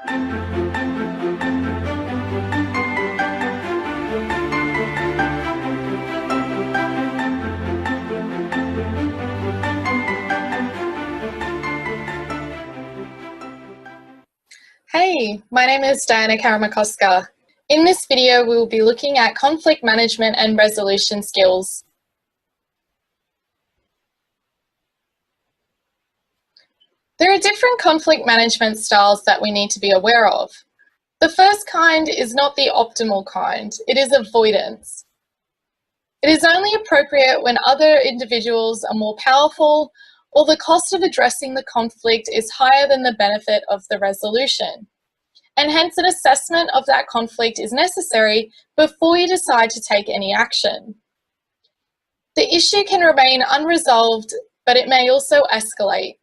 Hey, my name is Diana Karamakoska. In this video, we will be looking at conflict management and resolution skills. There are different conflict management styles that we need to be aware of. The first kind is not the optimal kind. It is avoidance. It is only appropriate when other individuals are more powerful or the cost of addressing the conflict is higher than the benefit of the resolution. And hence an assessment of that conflict is necessary before you decide to take any action. The issue can remain unresolved, but it may also escalate.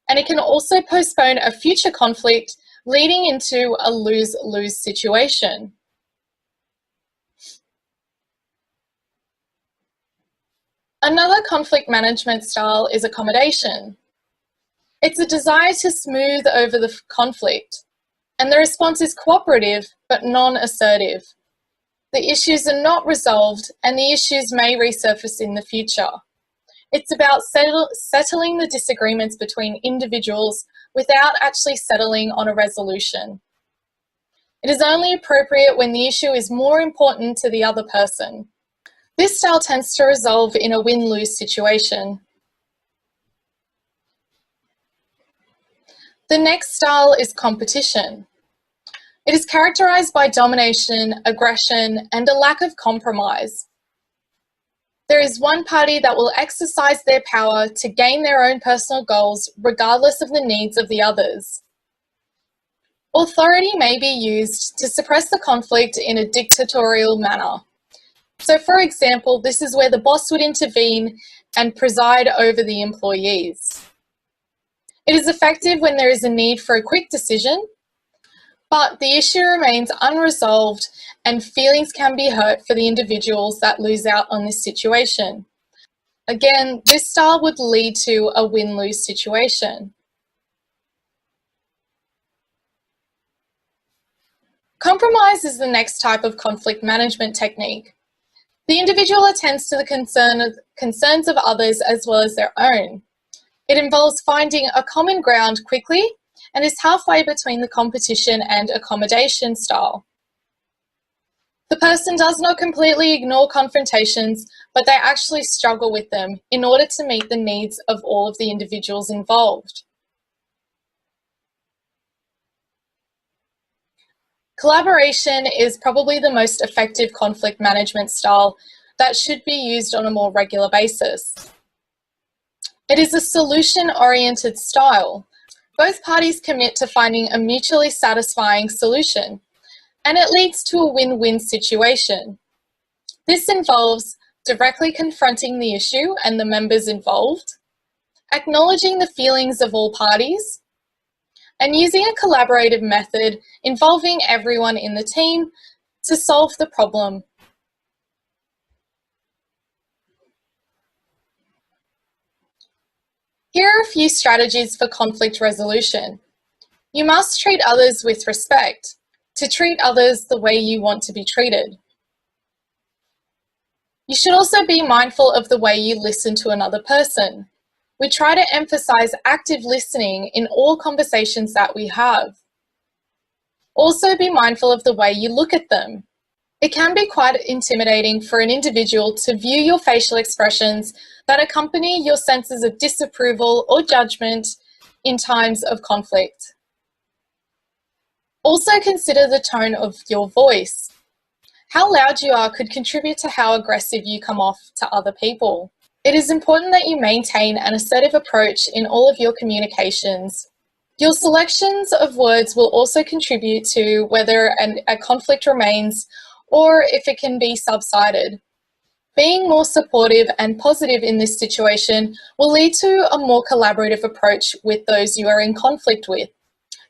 And it can also postpone a future conflict, leading into a lose-lose situation. Another conflict management style is accommodation. It's a desire to smooth over the conflict, and the response is cooperative but non-assertive. The issues are not resolved, and the issues may resurface in the future. It's about settling the disagreements between individuals without actually settling on a resolution. It is only appropriate when the issue is more important to the other person. This style tends to resolve in a win-lose situation. The next style is competition. It is characterized by domination, aggression, and a lack of compromise. There is one party that will exercise their power to gain their own personal goals regardless of the needs of the others. Authority may be used to suppress the conflict in a dictatorial manner. So, for example, this is where the boss would intervene and preside over the employees. It is effective when there is a need for a quick decision, but the issue remains unresolved and feelings can be hurt for the individuals that lose out on this situation. Again, this style would lead to a win-lose situation. Compromise is the next type of conflict management technique. The individual attends to the concerns of others as well as their own. It involves finding a common ground quickly and is halfway between the competition and accommodation style. The person does not completely ignore confrontations, but they actually struggle with them in order to meet the needs of all of the individuals involved. Collaboration is probably the most effective conflict management style that should be used on a more regular basis. It is a solution-oriented style. Both parties commit to finding a mutually satisfying solution, and it leads to a win-win situation. This involves directly confronting the issue and the members involved, acknowledging the feelings of all parties, and using a collaborative method involving everyone in the team to solve the problem. Here are a few strategies for conflict resolution. You must treat others with respect, to treat others the way you want to be treated. You should also be mindful of the way you listen to another person. We try to emphasize active listening in all conversations that we have. Also be mindful of the way you look at them. It can be quite intimidating for an individual to view your facial expressions that accompany your senses of disapproval or judgment in times of conflict. Also consider the tone of your voice. How loud you are could contribute to how aggressive you come off to other people. It is important that you maintain an assertive approach in all of your communications. Your selections of words will also contribute to whether a conflict remains or if it can be subsided. Being more supportive and positive in this situation will lead to a more collaborative approach with those you are in conflict with.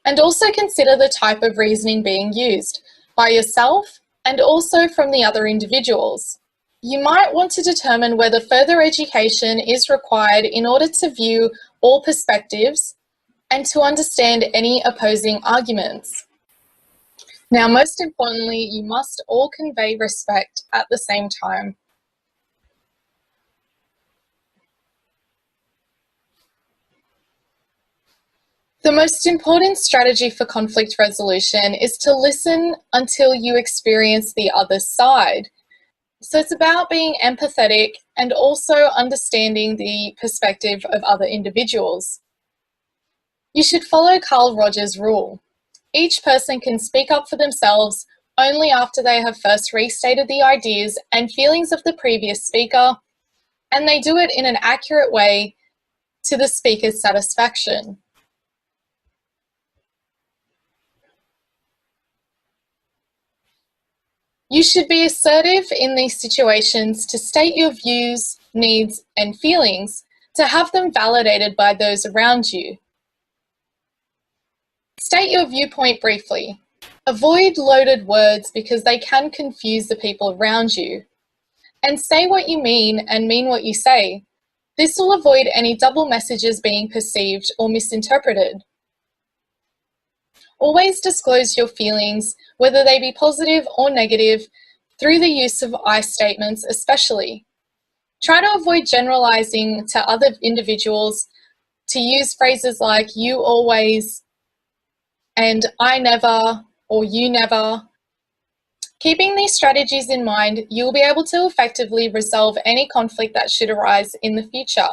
And also consider the type of reasoning being used by yourself and also from the other individuals. You might want to determine whether further education is required in order to view all perspectives and to understand any opposing arguments. Now, most importantly, you must all convey respect at the same time. The most important strategy for conflict resolution is to listen until you experience the other side. So it's about being empathetic and also understanding the perspective of other individuals. You should follow Carl Rogers' rule. Each person can speak up for themselves only after they have first restated the ideas and feelings of the previous speaker, and they do it in an accurate way to the speaker's satisfaction. You should be assertive in these situations to state your views, needs, and feelings to have them validated by those around you. State your viewpoint briefly. Avoid loaded words because they can confuse the people around you. And say what you mean and mean what you say. This will avoid any double messages being perceived or misinterpreted. Always disclose your feelings, whether they be positive or negative, through the use of I statements especially. Try to avoid generalizing to other individuals to use phrases like you always and I never or you never. Keeping these strategies in mind, you'll be able to effectively resolve any conflict that should arise in the future.